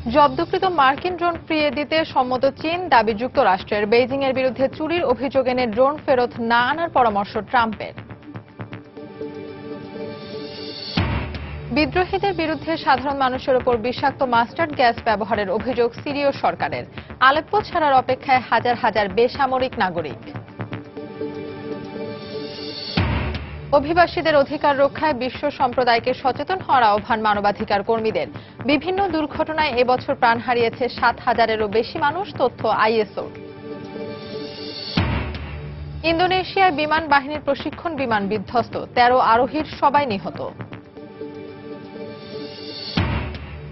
জব্দকৃত মার্কিন ড্রোন ফিরিয়ে দিতে সম্মত চীন, দাবি যুক্তরাষ্ট্রের। বেইজিং এর বিরুদ্ধে চুরির অভিযোগ এনে ড্রোন ফেরত না আনার পরামর্শ ট্রাম্পের। বিদ্রোহীদের বিরুদ্ধে সাধারণ মানুষের উপর বিষাক্ত মাস্টার্ড গ্যাস ব্যবহারের অভিযোগ সিরীয় সরকারের। আলেপ্পো ছাড়ার অপেক্ষায় হাজার হাজার বেসামরিক নাগরিক। অভিবাসীদের অধিকার রক্ষায় বিশ্ব সম্প্রদায়কে সচেতন হওয়ার আহ্বান মানবাধিকার কর্মীদের। বিভিন্ন দুর্ঘটনায় এবছর প্রাণ হারিয়েছে 7,000-এরও বেশি মানুষ, তথ্য আইএসওর। ইন্দোনেশিয়ায় বিমান বাহিনীর প্রশিক্ষণ বিমান বিধ্বস্ত, 13 আরোহীর সবাই নিহত।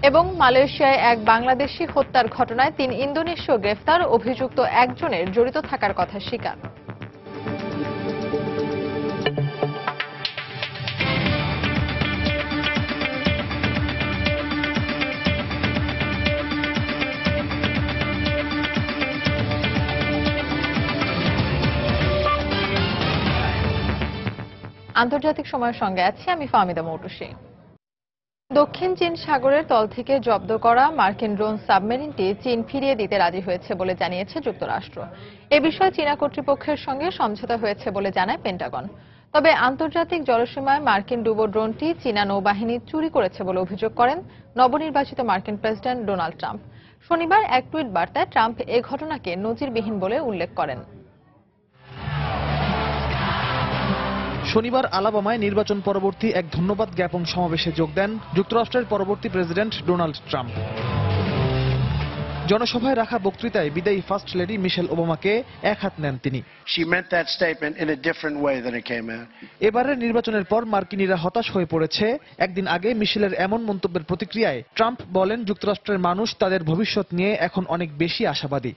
এবং মালয়েশিয়ায় এক বাংলাদেশি হত্যার ঘটনায় 3 ইন্দোনেশীয় গ্রেফতার, অভিযুক্ত একজনের জড়িত থাকার কথা স্বীকার। আন্তর্জাতিক সময়ের সঙ্গে আছি আমি ফাহমিদা মৌটুসী। দক্ষিণ চীন সাগরের তল থেকে জব্দ করা মার্কিন ড্রোন সাবমেরিনটি চীন ফিরিয়ে দিতে রাজি হয়েছে বলে জানিয়েছে যুক্তরাষ্ট্র। এ বিষয়ে চীনা কর্তৃপক্ষের সঙ্গে সমঝোতা হয়েছে বলে জানায় পেন্টাগন। তবে আন্তর্জাতিক জলসীমায় মার্কিন ডুবো ড্রোনটি চীনা নৌবাহিনী চুরি করেছে বলে অভিযোগ করেন নবনির্বাচিত মার্কিন প্রেসিডেন্ট ডোনাল্ড ট্রাম্প। শনিবার এক টুইট বার্তায় ট্রাম্প এ ঘটনাকে নজিরবিহীন বলে উল্লেখ করেন। শনিবার আলাবামায় নির্বাচন পরবর্তী এক ধন্যবাদ জ্ঞাপন সমাবেশে যোগ দেন যুক্তরাষ্ট্রের পরবর্তী প্রেসিডেন্ট ডোনাল্ড ট্রাম্প। জনসভায় রাখা বক্তৃতায় বিদায়ী ফার্স্ট লেডি মিশেল ওবামাকে এক হাত নেন তিনি। এবারের নির্বাচনের পর মার্কিনীরা হতাশ হয়ে পড়েছে। একদিন আগে মিশেলের এমন মন্তব্যের প্রতিক্রিয়ায় ট্রাম্প বলেন, যুক্তরাষ্ট্রের মানুষ তাদের ভবিষ্যৎ নিয়ে এখন অনেক বেশি আশাবাদী।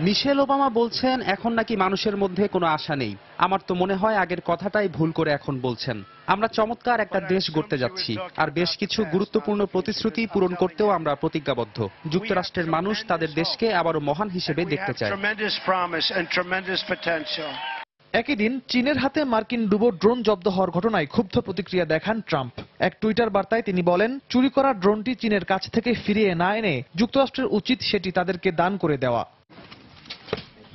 মিশেল ওবামা বলছেন এখন নাকি মানুষের মধ্যে কোনো আশা নেই। আমার তো মনে হয় আগের কথাটাই ভুল করে এখন বলছেন। আমরা চমৎকার একটা দেশ গড়তে যাচ্ছি, আর বেশ কিছু গুরুত্বপূর্ণ প্রতিশ্রুতি পূরণ করতেও আমরা প্রতিজ্ঞাবদ্ধ। যুক্তরাষ্ট্রের মানুষ তাদের দেশকে আবারও মহান হিসেবে দেখতে চায়। একই দিন চীনের হাতে মার্কিন ডুবো ড্রোন জব্দ হওয়ার ঘটনায় ক্ষুব্ধ প্রতিক্রিয়া দেখান ট্রাম্প। এক টুইটার বার্তায় তিনি বলেন, চুরি করা ড্রোনটি চীনের কাছ থেকে ফিরিয়ে না এনে যুক্তরাষ্ট্রের উচিত সেটি তাদেরকে দান করে দেওয়া।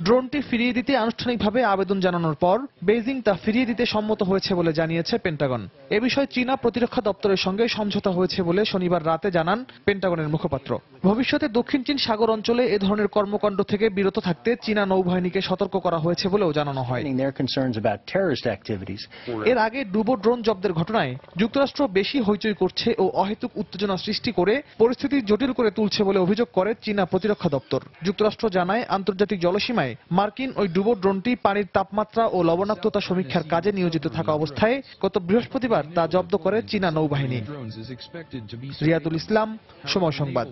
ড্রোনটি ফিরিয়ে দিতে আনুষ্ঠানিকভাবে আবেদন জানানোর পর বেইজিং তা ফিরিয়ে দিতে সম্মত হয়েছে বলে জানিয়েছে পেন্টাগন। এ বিষয়ে চীনা প্রতিরক্ষা দপ্তরের সঙ্গে সমঝোতা হয়েছে বলে শনিবার রাতে জানান পেন্টাগনের মুখপাত্র। ভবিষ্যতে দক্ষিণ চীন সাগর অঞ্চলে এ ধরনের কর্মকাণ্ড থেকে বিরত থাকতে চীনা নৌবাহিনীকে সতর্ক করা হয়েছে বলেও জানানো হয়। এর আগে ডুবো ড্রোন জব্দের ঘটনায় যুক্তরাষ্ট্র বেশি হইচই করছে ও অহেতুক উত্তেজনা সৃষ্টি করে পরিস্থিতি জটিল করে তুলছে বলে অভিযোগ করে চীনা প্রতিরক্ষা দপ্তর। যুক্তরাষ্ট্র জানায়, আন্তর্জাতিক জলসীমায় মার্কিন ওই ডুবো ড্রোনটি পানির তাপমাত্রা ও লবণাক্ততা সমীক্ষার কাজে নিয়োজিত থাকা অবস্থায় গত বৃহস্পতিবার তা জব্দ করে চীনা নৌবাহিনী। রিয়াদুল ইসলাম, সময় সংবাদ।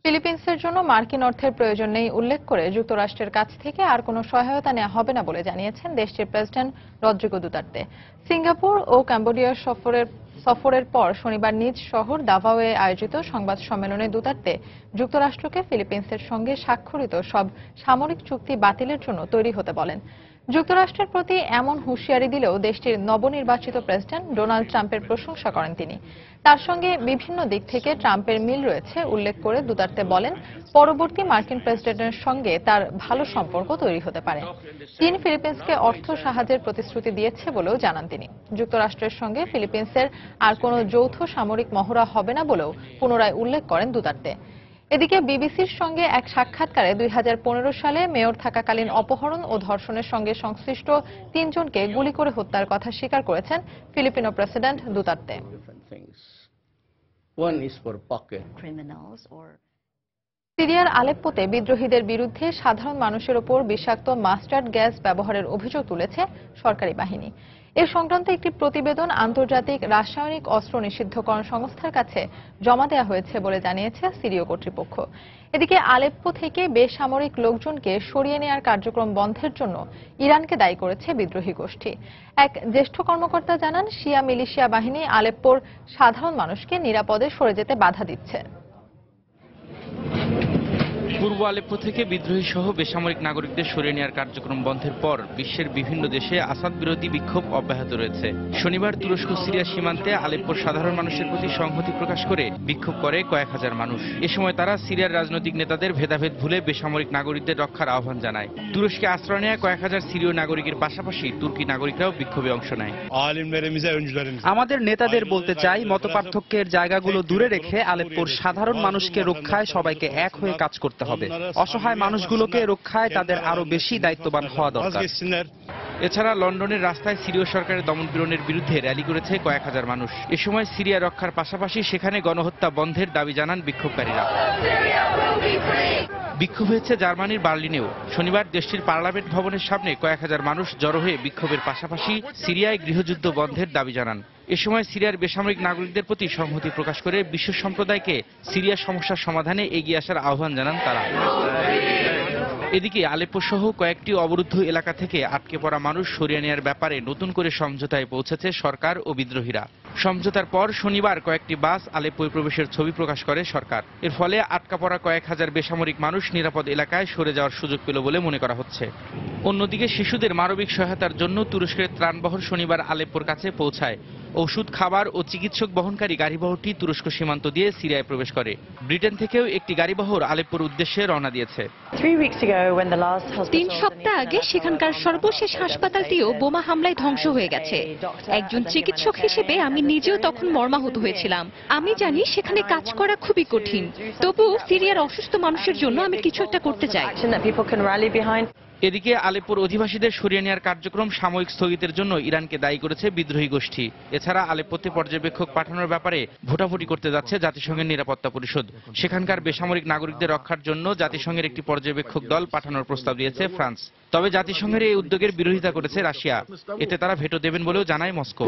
ফিলিপিন্সের জন্য মার্কিন অর্থের প্রয়োজন নেই উল্লেখ করে যুক্তরাষ্ট্রের কাছ থেকে আর কোনো সহায়তা নেওয়া হবে না বলে জানিয়েছেন দেশটির প্রেসিডেন্ট রদ্রিগো দুতার্তে। সিঙ্গাপুর ও কম্বোডিয়ার সফরের পর শনিবার নিজ শহর দাভাওয়ে আয়োজিত সংবাদ সম্মেলনে দুতার্তে যুক্তরাষ্ট্রকে ফিলিপিন্সের সঙ্গে স্বাক্ষরিত সব সামরিক চুক্তি বাতিলের জন্য তৈরি হতে বলেন। যুক্তরাষ্ট্রের প্রতি এমন হুঁশিয়ারি দিলেও দেশটির নবনির্বাচিত প্রেসিডেন্ট ডোনাল্ড ট্রাম্পের প্রশংসা করেন তিনি। তার সঙ্গে বিভিন্ন দিক থেকে ট্রাম্পের মিল রয়েছে উল্লেখ করে দুতার্তে বলেন, পরবর্তী মার্কিন প্রেসিডেন্টের সঙ্গে তার ভালো সম্পর্ক তৈরি হতে পারে। চীন ফিলিপিন্সকে অর্থ সাহায্যের প্রতিশ্রুতি দিয়েছে বলেও জানান তিনি। যুক্তরাষ্ট্রের সঙ্গে ফিলিপিন্সের আর কোনো যৌথ সামরিক মহড়া হবে না বলেও পুনরায় উল্লেখ করেন দুতার্তে। এদিকে বিবিসির সঙ্গে এক সাক্ষাৎকারে 2015 সালে মেয়র থাকাকালীন অপহরণ ও ধর্ষণের সঙ্গে সংশ্লিষ্ট 3 জনকে গুলি করে হত্যার কথা স্বীকার করেছেন ফিলিপিনো প্রেসিডেন্ট দুতার্তে। সিরিয়ার আলেপ্পোতে বিদ্রোহীদের বিরুদ্ধে সাধারণ মানুষের ওপর বিষাক্ত মাস্টার্ড গ্যাস ব্যবহারের অভিযোগ তুলেছে সরকারি বাহিনী। এ সংক্রান্ত একটি প্রতিবেদন আন্তর্জাতিক রাসায়নিক অস্ত্র নিষিদ্ধকরণ সংস্থার কাছে জমা দেওয়া হয়েছে বলে জানিয়েছে সিরীয় কর্তৃপক্ষ। এদিকে আলেপ্পো থেকে বেসামরিক লোকজনকে সরিয়ে নেওয়ার কার্যক্রম বন্ধের জন্য ইরানকে দায়ী করেছে বিদ্রোহী গোষ্ঠী। এক জ্যেষ্ঠ কর্মকর্তা জানান, শিয়া মিলিশিয়া বাহিনী আলেপ্পোর সাধারণ মানুষকে নিরাপদে সরে যেতে বাধা দিচ্ছে। পূর্ব আলেপ্পো থেকে বিদ্রোহী সহ বেসামরিক নাগরিকদের সরিয়ে নেওয়ার কার্যক্রম বন্ধের পর বিশ্বের বিভিন্ন দেশে আসাদ বিরোধী বিক্ষোভ অব্যাহত রয়েছে। শনিবার তুরস্ক সিরিয়া সীমান্তে আলেপ্পোর সাধারণ মানুষের প্রতি সংহতি প্রকাশ করে বিক্ষোভ করে কয়েক হাজার মানুষ। এ সময় তারা সিরিয়ার রাজনৈতিক নেতাদের ভেদাভেদ ভুলে বেসামরিক নাগরিকদের রক্ষার আহ্বান জানায়। তুরস্কে আশ্রয় নেওয়া কয়েক হাজার সিরীয় নাগরিকের পাশাপাশি তুর্কি নাগরিকরাও বিক্ষোভে অংশ নেয়। আমাদের নেতাদের বলতে চাই, মতপার্থক্যের জায়গাগুলো দূরে রেখে আলেপ্পোর সাধারণ মানুষকে রক্ষায় সবাইকে এক হয়ে কাজ করতে হবে। অসহায় মানুষগুলোকে রক্ষায় তাদের আরো বেশি দায়িত্ববান হওয়া দরকার। এছাড়া লন্ডনের রাস্তায় সিরীয় সরকারের দমনপীড়নের বিরুদ্ধে র্যালি করেছে কয়েক হাজার মানুষ। এ সময় সিরিয়া রক্ষার পাশাপাশি সেখানে গণহত্যা বন্ধের দাবি জানান বিক্ষোভকারীরা। বিক্ষোভ হয়েছে জার্মানির বার্লিনেও। শনিবার দেশটির পার্লামেন্ট ভবনের সামনে কয়েক হাজার মানুষ জড়ো হয়ে বিক্ষোভের পাশাপাশি সিরিয়ায় গৃহযুদ্ধ বন্ধের দাবি জানান। এ সময় সিরিয়ার বেসামরিক নাগরিকদের প্রতি সংহতি প্রকাশ করে বিশ্ব সম্প্রদায়কে সিরিয়া সমস্যার সমাধানে এগিয়ে আসার আহ্বান জানান তারা। এদিকে আলেপ্পো সহ কয়েকটি অবরুদ্ধ এলাকা থেকে আটকে পড়া মানুষ সরিয়ে নেওয়ার ব্যাপারে নতুন করে সমঝোতায় পৌঁছেছে সরকার ও বিদ্রোহীরা। সমঝোতার পর শনিবার কয়েকটি বাস আলেপ্পোয় প্রবেশের ছবি প্রকাশ করে সরকার। এর ফলে আটকা পড়া কয়েক হাজার বেসামরিক মানুষ নিরাপদ এলাকায় সরে যাওয়ার সুযোগ পেল বলে মনে করা হচ্ছে। অন্যদিকে শিশুদের মানবিক সহায়তার জন্য তুরস্কের ত্রাণবহর শনিবার আলেপ্পোর কাছে পৌঁছায়। ওষুধ, খাবার ও চিকিৎসক বহনকারী গাড়িবহরটি তুরস্ক সীমান্ত দিয়ে সিরিয়ায় প্রবেশ করে। ব্রিটেন থেকেও একটি গাড়িবহর আলেপ্পোর উদ্দেশ্যে রওনা দিয়েছে। 3 সপ্তাহ আগে সেখানকার সর্বশেষ হাসপাতালটিও বোমা হামলায় ধ্বংস হয়ে গেছে। একজন চিকিৎসক হিসেবে আমি নিজেও তখন মর্মাহত হয়েছিলাম। আমি জানি সেখানে কাজ করা খুবই কঠিন, তবু সিরিয়ার অসুস্থ মানুষের জন্য আমি কিছু একটা করতে চাই। এদিকে আলেপ্পোর অধিবাসীদের সরিয়ে নেওয়ার কার্যক্রম সাময়িক স্থগিতের জন্য ইরানকে দায়ী করেছে বিদ্রোহী গোষ্ঠী। এছাড়া আলেপ্পোতে পর্যবেক্ষক পাঠানোর ব্যাপারে ভোটাভুটি করতে যাচ্ছে জাতিসংঘের নিরাপত্তা পরিষদ। সেখানকার বেসামরিক নাগরিকদের রক্ষার জন্য জাতিসংঘের একটি পর্যবেক্ষক দল পাঠানোর প্রস্তাব দিয়েছে ফ্রান্স। তবে জাতিসংঘের এই উদ্যোগের বিরোধিতা করেছে রাশিয়া। এতে তারা ভেটো দেবেন বলেও জানায় মস্কো।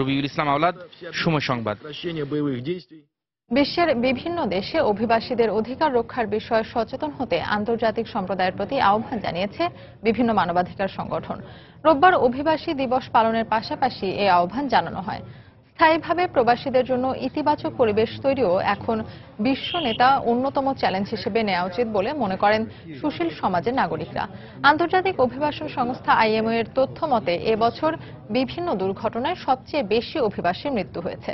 রবিউল ইসলাম আওলাদ, সময় সংবাদ। বিশ্বের বিভিন্ন দেশে অভিবাসীদের অধিকার রক্ষার বিষয়ে সচেতন হতে আন্তর্জাতিক সম্প্রদায়ের প্রতি আহ্বান জানিয়েছে বিভিন্ন মানবাধিকার সংগঠন। রোববার অভিবাসী দিবস পালনের পাশাপাশি এই আহ্বান জানানো হয়। স্থায়ীভাবে প্রবাসীদের জন্য ইতিবাচক পরিবেশ তৈরিও এখন বিশ্ব নেতা অন্যতম চ্যালেঞ্জ হিসেবে নেওয়া উচিত বলে মনে করেন সুশীল সমাজের নাগরিকরা। আন্তর্জাতিক অভিবাসন সংস্থা IMO এর তথ্য মতে এবছর বিভিন্ন দুর্ঘটনায় সবচেয়ে বেশি অভিবাসীর মৃত্যু হয়েছে।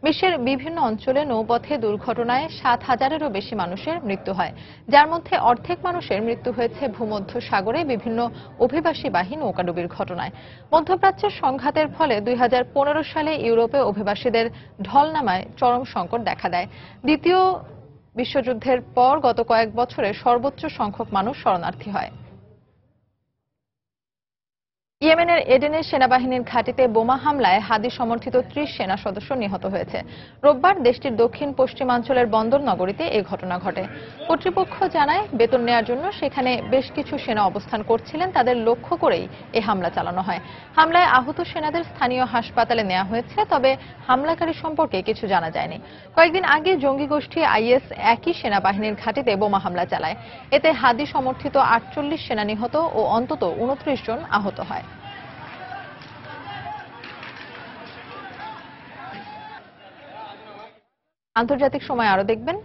বিশ্বের বিভিন্ন অঞ্চলে নৌপথে দুর্ঘটনায় 7,000-এরও বেশি মানুষের মৃত্যু হয়, যার মধ্যে অর্ধেক মানুষের মৃত্যু হয়েছে ভূমধ্য সাগরে বিভিন্ন অভিবাসীবাহী নৌকাডুবির ঘটনায়। মধ্যপ্রাচ্যের সংঘাতের ফলে 2015 সালে ইউরোপে অভিবাসীদের ঢল নামায় চরম সংকট দেখা দেয়। দ্বিতীয় বিশ্বযুদ্ধের পর গত কয়েক বছরে সর্বোচ্চ সংখ্যক মানুষ শরণার্থী হয়। ইয়েমেনের এডেনের সেনাবাহিনীর ঘাঁটিতে বোমা হামলায় হাদি সমর্থিত 30 সেনা সদস্য নিহত হয়েছে। রোববার দেশটির দক্ষিণ পশ্চিমাঞ্চলের বন্দর নগরীতে এই ঘটনা ঘটে। কর্তৃপক্ষ জানায়, বেতন নেওয়ার জন্য সেখানে বেশ কিছু সেনা অবস্থান করছিলেন, তাদের লক্ষ্য করেই এই হামলা চালানো হয়। হামলায় আহত সেনাদের স্থানীয় হাসপাতালে নেওয়া হয়েছে, তবে হামলাকারী সম্পর্কে কিছু জানা যায়নি। কয়েকদিন আগে জঙ্গি গোষ্ঠী IS একই সেনাবাহিনীর ঘাঁটিতে বোমা হামলা চালায়। এতে হাদি সমর্থিত 48 সেনা নিহত ও অন্তত 29 জন আহত হয়। আন্তর্জাতিক সময় আরো দেখবেন।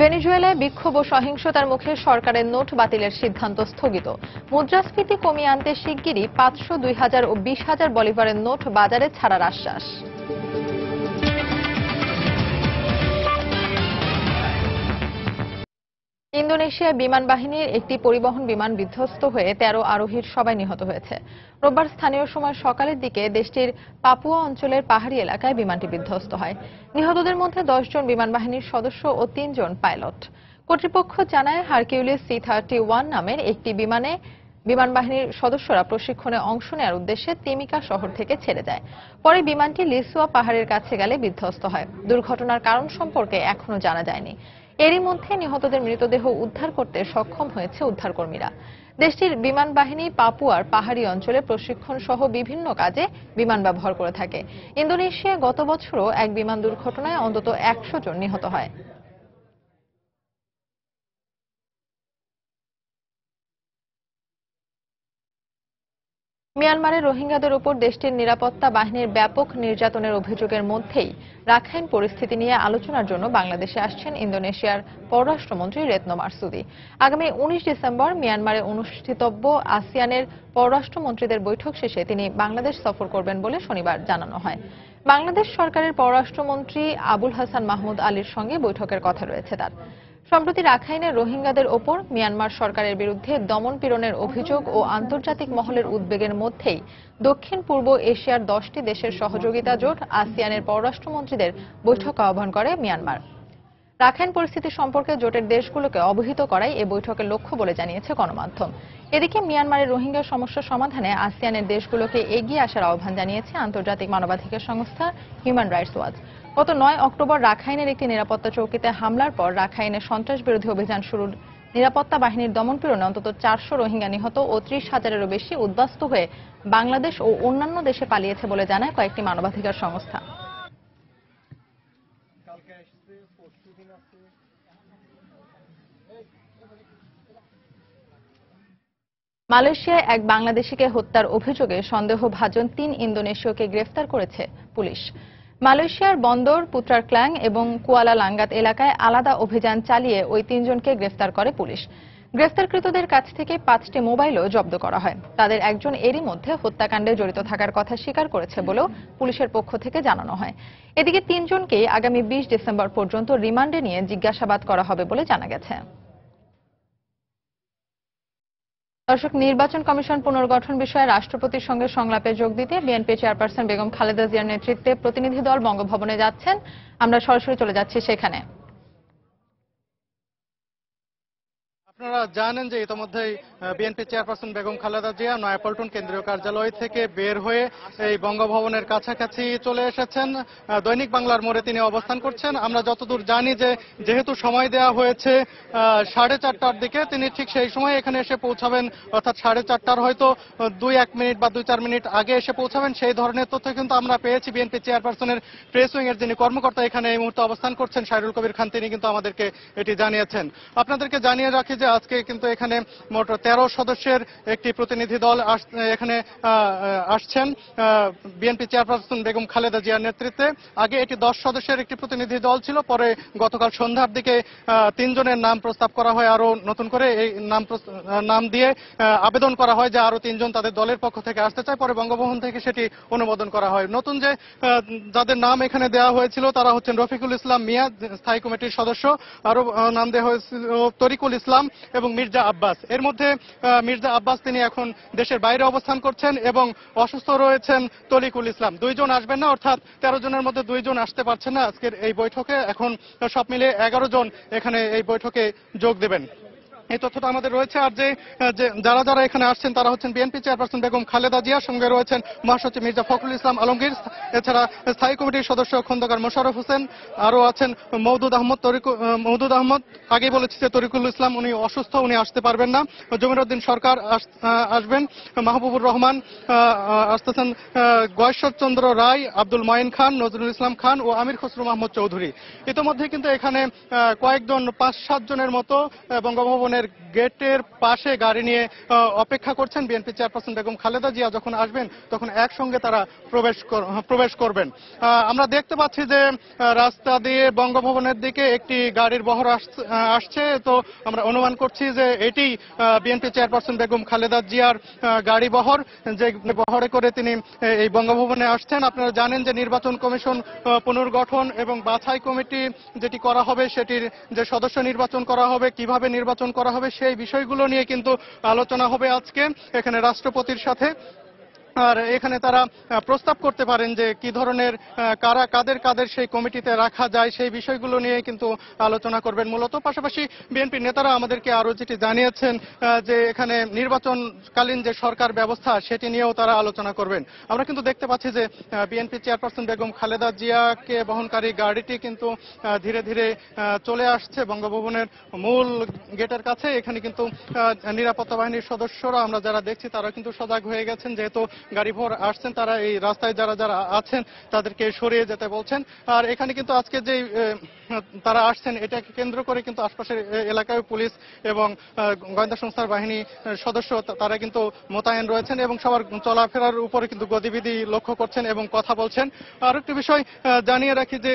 ভেনেজুয়েলায় বিক্ষোভ ও সহিংসতার মুখে সরকারের নোট বাতিলের সিদ্ধান্ত স্থগিত। মুদ্রাস্ফীতি কমিয়ে আনতে শিগগিরই 500, 2000 ও 20,000 বলিভারের নোট বাজারে ছাড়ার আশ্বাস। ইন্দোনেশিয়ায় বিমান বাহিনীর একটি পরিবহন বিমান বিধ্বস্ত হয়ে 13 আরোহীর সবাই নিহত হয়েছে। রোববার স্থানীয় সময় সকালের দিকে দেশটির পাপুয়া অঞ্চলের পাহাড়ি এলাকায় বিমানটি বিধ্বস্ত হয়। নিহতদের মধ্যে 10 জন বিমান বাহিনীর সদস্য ও 3 জন পাইলট। কর্তৃপক্ষ জানায়, হারকিউলিস C-31 নামের একটি বিমানে বিমান বাহিনীর সদস্যরা প্রশিক্ষণে অংশ নেওয়ার উদ্দেশ্যে তিমিকা শহর থেকে ছেড়ে যায়। পরে বিমানটি লিসুয়া পাহাড়ের কাছে গেলে বিধ্বস্ত হয়। দুর্ঘটনার কারণ সম্পর্কে এখনো জানা যায়নি। এরই মধ্যে নিহতদের মৃতদেহ উদ্ধার করতে সক্ষম হয়েছে উদ্ধারকর্মীরা। দেশটির বিমান বাহিনী পাপুয়ার পাহাড়ি অঞ্চলে প্রশিক্ষণ সহ বিভিন্ন কাজে বিমান ব্যবহার করে থাকে। ইন্দোনেশিয়ায় গত বছরও এক বিমান দুর্ঘটনায় অন্তত 100 জন নিহত হয়। মিয়ানমারে রোহিঙ্গাদের উপর দেশটির নিরাপত্তা বাহিনীর ব্যাপক নির্যাতনের অভিযোগের মধ্যেই রাখাইন পরিস্থিতি নিয়ে আলোচনার জন্য বাংলাদেশে আসছেন ইন্দোনেশিয়ার পররাষ্ট্রমন্ত্রী রেতনো মারসুদি। আগামী 19 ডিসেম্বর মিয়ানমারে অনুষ্ঠিতব্য আসিয়ানের পররাষ্ট্রমন্ত্রীদের বৈঠক শেষে তিনি বাংলাদেশ সফর করবেন বলে শনিবার জানানো হয়। বাংলাদেশ সরকারের পররাষ্ট্রমন্ত্রী আবুল হাসান মাহমুদ আলীর সঙ্গে বৈঠকের কথা রয়েছে তার। সম্প্রতি রাখাইনের রোহিঙ্গাদের ওপর মিয়ানমার সরকারের বিরুদ্ধে দমন-পীড়নের অভিযোগ ও আন্তর্জাতিক মহলের উদ্বেগের মধ্যেই দক্ষিণ পূর্ব এশিয়ার 10টি দেশের সহযোগিতা জোট আসিয়ানের পররাষ্ট্রমন্ত্রীদের বৈঠক আহ্বান করে মিয়ানমার। রাখাইন পরিস্থিতি সম্পর্কে জোটের দেশগুলোকে অবহিত করাই এ বৈঠকের লক্ষ্য বলে জানিয়েছে গণমাধ্যম। এদিকে মিয়ানমারের রোহিঙ্গা সমস্যা সমাধানে আসিয়ানের দেশগুলোকে এগিয়ে আসার আহ্বান জানিয়েছে আন্তর্জাতিক মানবাধিকার সংস্থা হিউম্যান রাইটস ওয়াচ। গত 9 অক্টোবর রাখাইনের একটি নিরাপত্তা চৌকিতে হামলার পর রাখাইনে সন্ত্রাস বিরোধী অভিযান শুরুর নিরাপত্তা বাহিনীর দমনপীড়নে অন্তত 400 রোহিঙ্গা নিহত ও 30,000-এরও বেশি উদ্বাস্তু হয়ে বাংলাদেশ ও অন্যান্য দেশে পালিয়েছে বলে জানায় কয়েকটি মানবাধিকার সংস্থা। মালয়েশিয়ায় এক বাংলাদেশিকে হত্যার অভিযোগে সন্দেহভাজন 3 ইন্দোনেশীয়কে গ্রেফতার করেছে পুলিশ। মালয়েশিয়ার বন্দর পুত্রার ক্ল্যাং এবং কুয়ালা লাঙ্গাত এলাকায় আলাদা অভিযান চালিয়ে ওই 3 জনকে গ্রেফতার করে পুলিশ। গ্রেফতারকৃতদের কাছ থেকে 5টি মোবাইলও জব্দ করা হয়। তাদের একজন এরই মধ্যে হত্যাকাণ্ডে জড়িত থাকার কথা স্বীকার করেছে বলেও পুলিশের পক্ষ থেকে জানানো হয়। এদিকে 3 জনকেই আগামী 20 ডিসেম্বর পর্যন্ত রিমান্ডে নিয়ে জিজ্ঞাসাবাদ করা হবে বলে জানা গেছে। দর্শক, নির্বাচন কমিশন পুনর্গঠন বিষয়ে রাষ্ট্রপতির সঙ্গে সংলাপে যোগ দিতে বিএনপি চেয়ারপারসন বেগম খালেদা জিয়ার নেতৃত্বে প্রতিনিধি দল বঙ্গভবনে যাচ্ছেন। আমরা সরাসরি চলে যাচ্ছি সেখানে। আপনারা জানেন যে ইতিমধ্যেই বিএনপি চেয়ারপারসন বেগম খালেদা জিয়া নয়াপল্টন কেন্দ্রীয় কার্যালয় থেকে বের হয়ে এই বঙ্গভবনের কাছাকাছি চলে এসেছেন। দৈনিক বাংলার মোড়ে তিনি অবস্থান করছেন। আমরা যতদূর জানি যে যেহেতু সময় দেওয়া হয়েছে 4:30টার দিকে, তিনি ঠিক সেই সময় এখানে এসে পৌঁছাবেন, অর্থাৎ 4:30টার হয়তো 2-1 মিনিট বা 2-4 মিনিট আগে এসে পৌঁছাবেন। সেই ধরনের তথ্য কিন্তু আমরা পেয়েছি। বিএনপি চেয়ারপারসনের প্রেস উইং এর যিনি কর্মকর্তা এখানে এই মুহূর্তে অবস্থান করছেন, সাইরুল কবির খান, তিনি কিন্তু আমাদেরকে এটি জানিয়েছেন। আপনাদেরকে জানিয়ে রাখি যে আজকে কিন্তু এখানে মোট 13 সদস্যের একটি প্রতিনিধি দল এখানে আসছেন বিএনপি চেয়ারপারসন বেগম খালেদা জিয়ার নেতৃত্বে। আগে এটি 10 সদস্যের একটি প্রতিনিধি দল ছিল। পরে গতকাল সন্ধ্যার দিকে 3 জনের নাম প্রস্তাব করা হয়। আরো নতুন করে এই নাম দিয়ে আবেদন করা হয় যে আরো 3 জন তাদের দলের পক্ষ থেকে আসতে চায়। পরে বঙ্গভবন থেকে সেটি অনুমোদন করা হয়। নতুন যে যাদের নাম এখানে দেওয়া হয়েছিল তারা হচ্ছেন রফিকুল ইসলাম মিয়া, স্থায়ী কমিটির সদস্য। আরো নাম দেওয়া হয়েছিল তরিকুল ইসলাম এবং মির্জা আব্বাস। এর মধ্যে মির্জা আব্বাস তিনি এখন দেশের বাইরে অবস্থান করছেন এবং অসুস্থ রয়েছেন তরিকুল ইসলাম। 2 জন আসবেন না, অর্থাৎ 13 জনের মধ্যে 2 জন আসতে পারছেন না আজকের এই বৈঠকে। এখন সব মিলে 11 জন এখানে এই বৈঠকে যোগ দেবেন। এই তথ্যটা আমাদের রয়েছে। আর যে যারা যারা এখানে আসছেন তারা হচ্ছেন বিএনপি চেয়ারপারসন বেগম খালেদা জিয়ার সঙ্গে রয়েছেন মহাসচিব মির্জা ফখরুল ইসলাম আলমগীর, এছাড়া স্থায়ী কমিটির সদস্য খন্দকার মোশাররফ হোসেন, আরো আছেন মওদুদ আহমদ। আগেই বলেছি যে তরিকুল ইসলাম উনি অসুস্থ, উনি আসতে পারবেন না। জমিরউদ্দিন সরকার আসবেন, মাহবুবুর রহমান আসতেছেন, গয়েশ্বর চন্দ্র রায়, আব্দুল মঈন খান, নজরুল ইসলাম খান ও আমির খসরু মাহমুদ চৌধুরী। ইতিমধ্যে কিন্তু এখানে কয়েকজন 5-7 জনের মতো বঙ্গভবনের গেটের পাশে গাড়ি নিয়ে অপেক্ষা করছেন। বিএনপি চেয়ারপারসন বেগম খালেদা জিয়া যখন আসবেন তখন একসঙ্গে তারা প্রবেশ করবেন। আমরা দেখতে পাচ্ছি যে রাস্তা দিয়ে বঙ্গভবনের দিকে একটি গাড়ির বহর আসছে। তো আমরা অনুমান করছি যে এটি বিএনপি চেয়ারপারসন বেগম খালেদা জিয়ার গাড়ি বহর, যে বহরে করে তিনি এই বঙ্গভবনে আসছেন। আপনারা জানেন যে নির্বাচন কমিশন পুনর্গঠন এবং বাছাই কমিটি যেটি করা হবে, সেটির যে সদস্য নির্বাচন করা হবে, কিভাবে নির্বাচন করা হবে, সেই বিষয়গুলো নিয়ে কিন্তু আলোচনা হবে আজকে এখানে রাষ্ট্রপতির সাথে। আর এখানে তারা প্রস্তাব করতে পারেন যে কি ধরনের কাদের সেই কমিটিতে রাখা যায়, সেই বিষয়গুলো নিয়ে কিন্তু আলোচনা করবেন মূলত। পাশাপাশি বিএনপির নেতারা আমাদেরকে আরো যেটি জানিয়েছেন যে এখানে নির্বাচনকালীন যে সরকার ব্যবস্থা সেটি নিয়েও তারা আলোচনা করবেন। আমরা কিন্তু দেখতে পাচ্ছি যে বিএনপি চেয়ারপারসন বেগম খালেদা জিয়াকে বহনকারী গাড়িটি কিন্তু ধীরে ধীরে চলে আসছে বঙ্গভবনের মূল গেটের কাছে। এখানে কিন্তু নিরাপত্তা বাহিনীর সদস্যরা আমরা যারা দেখছি তারা কিন্তু সজাগ হয়ে গেছেন, যেহেতু গাড়ি ভোর আসছেন, তারা এই রাস্তায় যারা যারা আছেন তাদেরকে সরিয়ে যেতে বলছেন। আর এখানে কিন্তু আজকে যে তারা আসছেন এটাকে কেন্দ্র করে কিন্তু আশপাশের এলাকায় পুলিশ এবং গোয়েন্দা সংস্থার বাহিনী সদস্য তারা কিন্তু মোতায়েন রয়েছেন এবং সবার চলাফেরার উপরে কিন্তু গতিবিধি লক্ষ্য করছেন এবং কথা বলছেন। আর একটি বিষয় জানিয়ে রাখি যে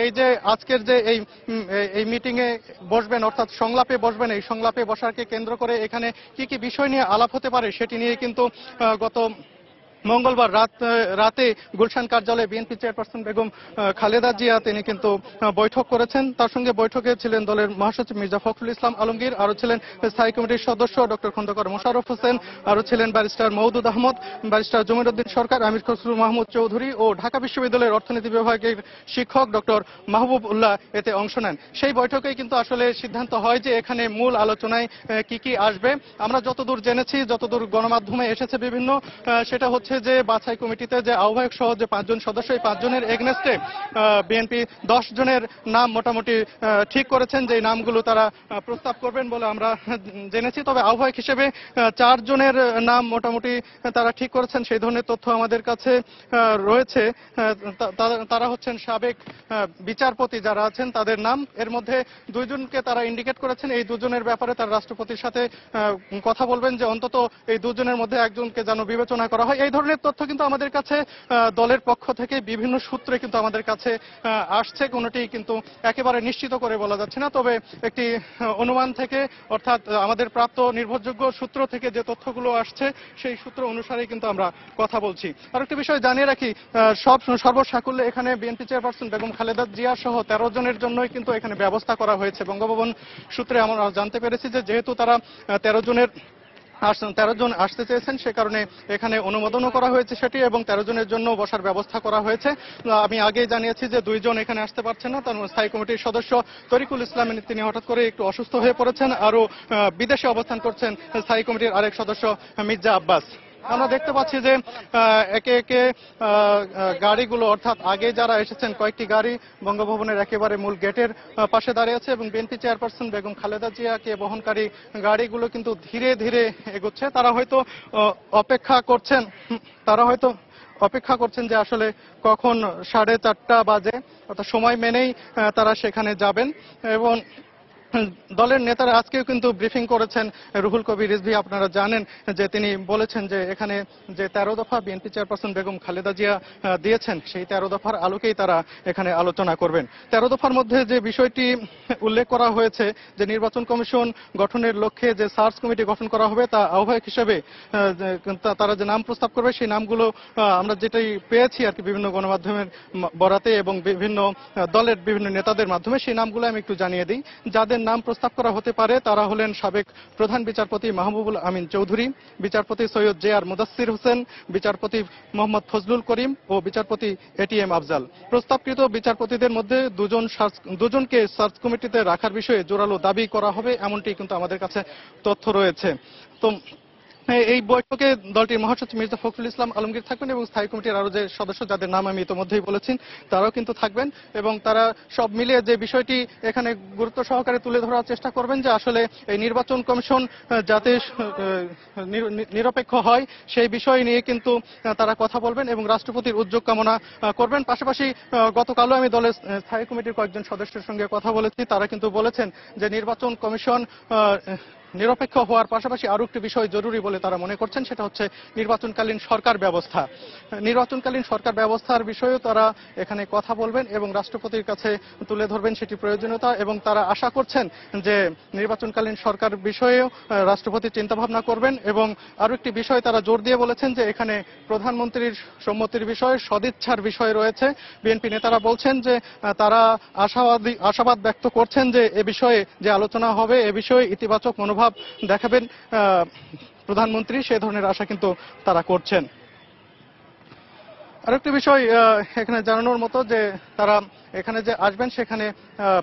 এই যে আজকের যে এই মিটিং এ বসবেন অর্থাৎ সংলাপে বসবেন, এই সংলাপে বসাকে কেন্দ্র করে এখানে কি কি বিষয় নিয়ে আলাপ হতে পারে সেটি নিয়ে কিন্তু গত মঙ্গলবার রাতে গুলশান কার্যালয়ে বিএনপি চেয়ারপারসন বেগম খালেদা জিয়া তিনি কিন্তু বৈঠক করেছেন। তার সঙ্গে বৈঠকে ছিলেন দলের মহাসচিব মির্জা ফখরুল ইসলাম আলমগীর, আরো ছিলেন স্থায়ী কমিটির সদস্য ডক্টর খন্দকার মোশাররফ হোসেন, আরো ছিলেন ব্যারিস্টার মওদুদ আহমদ, ব্যারিস্টার জমিরুদ্দিন সরকার, আমির খসরু মাহমুদ চৌধুরী ও ঢাকা বিশ্ববিদ্যালয়ের অর্থনীতি বিভাগের শিক্ষক ডক্টর মাহবুব উল্লাহ এতে অংশ নেন। সেই বৈঠকেই কিন্তু আসলে সিদ্ধান্ত হয় যে এখানে মূল আলোচনায় কি কি আসবে। আমরা যতদূর জেনেছি, যতদূর গণমাধ্যমে এসেছে বিভিন্ন, সেটা হচ্ছে যে বাছাই কমিটিতে যে আহ্বায়ক সহ যে 5 জন সদস্য, এই 5 জনের এগনেস্টে বিএনপি 10 জনের নাম মোটামুটি ঠিক করেছেন, যে নামগুলো তারা প্রস্তাব করবেন বলে আমরা জেনেছি। তবে আহ্বায়ক হিসেবে 4 জনের নাম মোটামুটি তারা ঠিক করেছেন, সেই ধরনের তথ্য আমাদের কাছে রয়েছে। তারা হচ্ছেন সাবেক বিচারপতি যারা আছেন তাদের নাম। এর মধ্যে 2 জনকে তারা ইন্ডিকেট করেছেন, এই 2 জনের ব্যাপারে তারা রাষ্ট্রপতির সাথে কথা বলবেন যে অন্তত এই 2 জনের মধ্যে একজনকে যেন বিবেচনা করা হয়। এই ধরনের তথ্য কিন্তু আমাদের কাছে দলের পক্ষ থেকে বিভিন্ন সূত্রে কিন্তু আমাদের কাছে আসছে, কোনোটি কিন্তু একেবারে নিশ্চিত করে বলা যাচ্ছে না। তবে একটি অনুমান থেকে অর্থাৎ আমাদের প্রাপ্ত নির্ভরযোগ্য সূত্র থেকে যে তথ্যগুলো আসছে সেই সূত্র অনুসারে কিন্তু আমরা কথা বলছি। আর একটি বিষয় জানিয়ে রাখি, সর্বসাকুল্যে এখানে বিএনপি চেয়ারপারসন বেগম খালেদা জিয়া সহ 13 জনের জন্যই কিন্তু এখানে ব্যবস্থা করা হয়েছে। বঙ্গভবন সূত্রে আমরা জানতে পেরেছি যে যেহেতু তারা 13 জন আসতে চেয়েছেন, সে কারণে এখানে অনুমোদনও করা হয়েছে সেটি, এবং 13 জনের জন্য বসার ব্যবস্থা করা হয়েছে। আমি আগেই জানিয়েছি যে 2 জন এখানে আসতে পারছেন না, তার স্থায়ী কমিটির সদস্য তরিকুল ইসলাম তিনি হঠাৎ করে একটু অসুস্থ হয়ে পড়েছেন, আরও বিদেশে অবস্থান করছেন স্থায়ী কমিটির আরেক সদস্য মির্জা আব্বাস। আমরা দেখতে পাচ্ছি যে একে একে গাড়িগুলো অর্থাৎ আগে যারা এসেছেন কয়েকটি গাড়ি বঙ্গভবনের একেবারে মূল গেটের পাশে দাঁড়িয়ে আছে এবং বিএনপি চেয়ারপারসন বেগম খালেদা জিয়াকে বহনকারী গাড়িগুলো কিন্তু ধীরে ধীরে এগোচ্ছে। তারা হয়তো অপেক্ষা করছেন যে আসলে কখন 4:30 বাজে, অর্থাৎ সময় মেনেই তারা সেখানে যাবেন। এবং দলের নেতারা আজকেও কিন্তু ব্রিফিং করেছেন। রুহুল কবির রিজভী আপনারা জানেন যে তিনি বলেছেন যে এখানে যে 13 দফা বিএনপি চেয়ারপারসন বেগম খালেদা জিয়া দিয়েছেন সেই 13 দফার আলোকেই তারা এখানে আলোচনা করবেন। 13 দফার মধ্যে যে বিষয়টি উল্লেখ করা হয়েছে যে নির্বাচন কমিশন গঠনের লক্ষ্যে যে সার্চ কমিটি গঠন করা হবে, তা আহ্বায়ক হিসেবে তারা যে নাম প্রস্তাব করবে সেই নামগুলো আমরা যেটাই পেয়েছি আর কি বিভিন্ন গণমাধ্যমের বরাতে এবং বিভিন্ন দলের বিভিন্ন নেতাদের মাধ্যমে, সেই নামগুলো আমি একটু জানিয়ে দিই। যাদের নাম প্রস্তাব করা হতে পারে তারা হলেন সাবেক প্রধান বিচারপতি মাহবুবুল আমিন চৌধুরী, বিচারপতি সৈয়দ জে.আর. মুদাসসির হোসেন, বিচারপতি মোহাম্মদ ফজলুল করিম ও বিচারপতি এ.টি.এম. আফজাল। প্রস্তাবকৃত বিচারপতিদের মধ্যে 2 জনকে সার্চ কমিটিতে রাখার বিষয়ে জোরালো দাবি করা হবে, এমনটি কিন্তু আমাদের কাছে তথ্য রয়েছে। তো এই বৈঠকে দলটির মহাসচিব মির্জা ফখরুল ইসলাম আলমগীর থাকবেন এবং স্থায়ী কমিটির আরো যে সদস্য যাদের নাম আমি ইতিমধ্যেই বলেছি তারাও কিন্তু থাকবেন, এবং তারা সব মিলিয়ে যে বিষয়টি এখানে গুরুত্ব সহকারে তুলে ধরার চেষ্টা করবেন যে আসলে এই নির্বাচন কমিশন যাতে নিরপেক্ষ হয় সেই বিষয় নিয়ে কিন্তু তারা কথা বলবেন এবং রাষ্ট্রপতির উদ্যোগ কামনা করবেন। পাশাপাশি গতকালও আমি দলের স্থায়ী কমিটির কয়েকজন সদস্যের সঙ্গে কথা বলেছি, তারা কিন্তু বলেছেন যে নির্বাচন কমিশন নিরপেক্ষ হওয়ার পাশাপাশি আরো একটি বিষয় জরুরি বলে তারা মনে করছেন, সেটা হচ্ছে নির্বাচনকালীন সরকার ব্যবস্থা। নির্বাচনকালীন সরকার ব্যবস্থার বিষয়েও তারা এখানে কথা বলবেন এবং রাষ্ট্রপতির কাছে তুলে ধরবেন সেটি প্রয়োজনীয়তা, এবং তারা আশা করছেন যে নির্বাচনকালীন সরকার বিষয়েও রাষ্ট্রপতি চিন্তাভাবনা করবেন। এবং আরো একটি বিষয় তারা জোর দিয়ে বলেছেন যে এখানে প্রধানমন্ত্রীর সম্মতির বিষয়ে সদিচ্ছার বিষয় রয়েছে। বিএনপি নেতারা বলছেন যে তারা আশাবাদ ব্যক্ত করছেন যে এ বিষয়ে যে আলোচনা হবে এ বিষয়ে ইতিবাচক মনোভাব দেখাবেন প্রধানমন্ত্রী, সে ধরনের আশা কিন্তু তারা করছেন। আরেকটি বিষয় এখানে জানানোর মতো যে তারা এখানে যে আসবেন সেখানে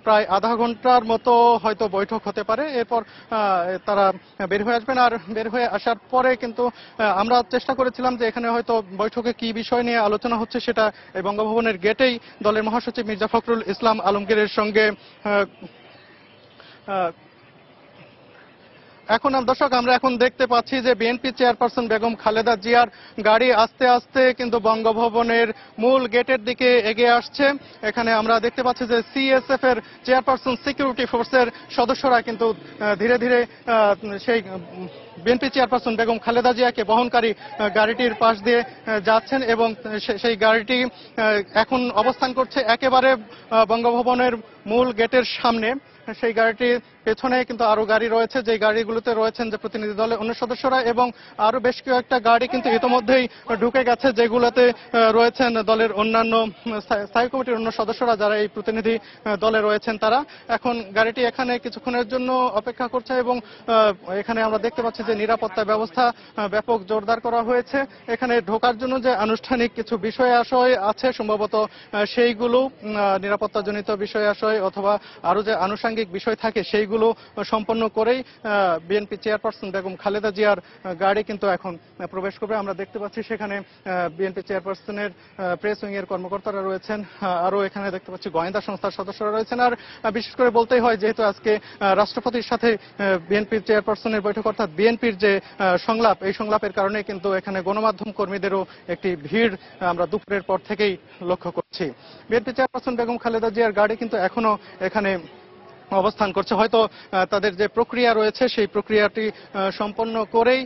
প্রায় আধা ঘন্টার মতো হয়তো বৈঠক হতে পারে, এরপর তারা বের হয়ে আসবেন। আর বের হয়ে আসার পরে কিন্তু আমরা চেষ্টা করেছিলাম যে এখানে হয়তো বৈঠকে কি বিষয় নিয়ে আলোচনা হচ্ছে সেটা এই বঙ্গভবনের গেটেই দলের মহাসচিব মির্জা ফখরুল ইসলাম আলমগীরের সঙ্গে এখন দর্শক আমরা এখন দেখতে পাচ্ছি যে বিএনপি চেয়ারপারসন বেগম খালেদা জিয়ার গাড়ি আস্তে আস্তে কিন্তু বঙ্গভবনের মূল গেটের দিকে এগিয়ে আসছে। এখানে আমরা দেখতে পাচ্ছি যে সিএসএফ এর চেয়ারপারসন সিকিউরিটি ফোর্সের সদস্যরা কিন্তু ধীরে ধীরে সেই বিএনপি চেয়ারপারসন বেগম খালেদা জিয়াকে বহনকারী গাড়িটির পাশ দিয়ে যাচ্ছেন এবং সেই গাড়িটি এখন অবস্থান করছে একেবারে বঙ্গভবনের মূল গেটের সামনে। সেই গাড়িটির পেছনে কিন্তু আরো গাড়ি রয়েছে, যে গাড়িগুলোতে রয়েছেন যে প্রতিনিধি দলের অন্য সদস্যরা এবং আরো বেশ কয়েকটা গাড়ি কিন্তু ইতোমধ্যেই ঢুকে গেছে, যেগুলোতে রয়েছেন দলের অন্যান্য স্থায়ী কমিটির অন্য সদস্যরা যারা এই প্রতিনিধি দলে রয়েছেন। তারা এখন গাড়িটি এখানে কিছুক্ষণের জন্য অপেক্ষা করছে এবং এখানে আমরা দেখতে পাচ্ছি যে নিরাপত্তা ব্যবস্থা ব্যাপক জোরদার করা হয়েছে। এখানে ঢোকার জন্য যে আনুষ্ঠানিক কিছু বিষয় আশয় আছে, সম্ভবত সেইগুলো নিরাপত্তাজনিত বিষয় আশয় অথবা আরো যে আনুষঙ্গিক বিষয় থাকে সেইগুলো সম্পন্ন করেই বিএনপি চেয়ারপারসন বেগম খালেদা জিয়ার গাড়ি কিন্তু এখন প্রবেশ করবে। আমরা দেখতে পাচ্ছি সেখানে বিএনপি চেয়ারপারসনের প্রেস উইং এর কর্মকর্তারা রয়েছেন, আরো এখানে দেখতে পাচ্ছি গোয়েন্দা সংস্থার সদস্যরা রয়েছেন। আর বিশেষ করে বলতেই হয় যেহেতু আজকে রাষ্ট্রপতির সাথে বিএনপি চেয়ারপারসনের বৈঠক, অর্থাৎ বিএনপির যে সংলাপ, এই সংলাপের কারণে কিন্তু এখানে গণমাধ্যম কর্মীদেরও একটি ভিড় আমরা দুপুরের পর থেকেই লক্ষ্য করছি। বিএনপি চেয়ারপারসন বেগম খালেদা জিয়ার গাড়ি কিন্তু এখনো এখানে অবস্থান করছে। হয়তো তাদের যে প্রক্রিয়া রয়েছে সেই প্রক্রিয়াটি সম্পন্ন করেই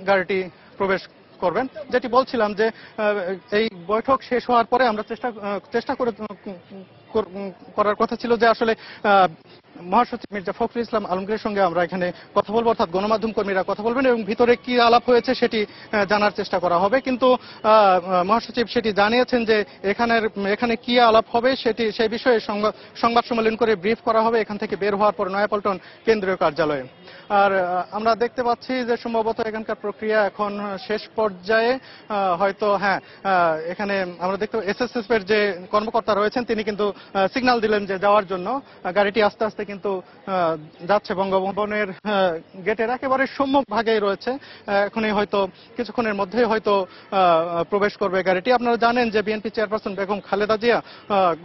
গাড়িটি প্রবেশ করবেন। যেটি বলছিলাম যে এই বৈঠক শেষ হওয়ার পরে আমরা চেষ্টা করার কথা ছিল যে আসলে মহাসচিব মির্জা ফখরুল ইসলাম আলমগীরের সঙ্গে আমরা এখানে কথা বলবো, অর্থাৎ গণমাধ্যম কর্মীরা কথা বলবেন এবং ভিতরে কি আলাপ হয়েছে সেটি জানার চেষ্টা করা হবে। কিন্তু মহাসচিব সেটি জানিয়েছেন যে এখানে কি আলাপ হবে সেই বিষয়ে সংবাদ সম্মেলন করে ব্রিফ করা হবে এখান থেকে বের হওয়ার পর নয়াপল্টন কেন্দ্রীয় কার্যালয়ে। আর আমরা দেখতে পাচ্ছি যে সম্ভবত এখানকার প্রক্রিয়া এখন শেষ পর্যায়ে। হয়তো এখানে আমরা দেখতে এসএসএফ এর যে কর্মকর্তা রয়েছেন তিনি কিন্তু সিগন্যাল দিলেন যে যাওয়ার জন্য। গাড়িটি আস্তে আস্তে কিন্তু যাচ্ছে বঙ্গভবনের গেটের একেবারে সম্মুখ ভাগেই রয়েছে। এখনই হয়তো কিছুক্ষণের মধ্যেই হয়তো প্রবেশ করবে গাড়িটি। আপনারা জানেন যে বিএনপি চেয়ারপারসন বেগম খালেদা জিয়া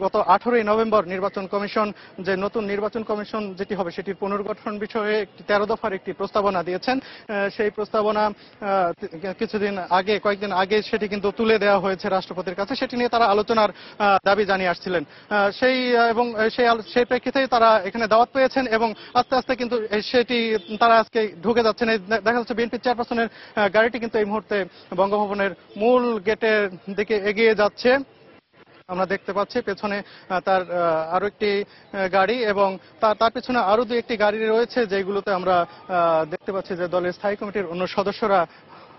গত 18ই নভেম্বর নির্বাচন কমিশন, যে নতুন নির্বাচন কমিশন যেটি হবে সেটির পুনর্গঠন বিষয়ে 13 দফার একটি প্রস্তাবনা দিয়েছেন। সেই প্রস্তাবনা কয়েকদিন আগে সেটি কিন্তু তুলে দেওয়া হয়েছে রাষ্ট্রপতির কাছে। সেটি নিয়ে তারা আলোচনার দাবি জানিয়ে আসছিলেন। সেই প্রেক্ষিতেই তারা এখানে দাওয়াত পেয়েছেন এবং আস্তে আস্তে কিন্তু সেটি তারা আজকে ঢুকে যাচ্ছেন। দেখা যাচ্ছে বিএনপি চেয়ারপারসনের গাড়িটি কিন্তু এই মুহূর্তে বঙ্গভবনের মূল গেটের দিকে এগিয়ে যাচ্ছে। আমরা দেখতে পাচ্ছি পেছনে তার আরো একটি গাড়ি এবং তার পেছনে আরো দুই একটি গাড়ি রয়েছে, যেগুলোতে আমরা দেখতে পাচ্ছি যে দলের স্থায়ী কমিটির অন্য সদস্যরা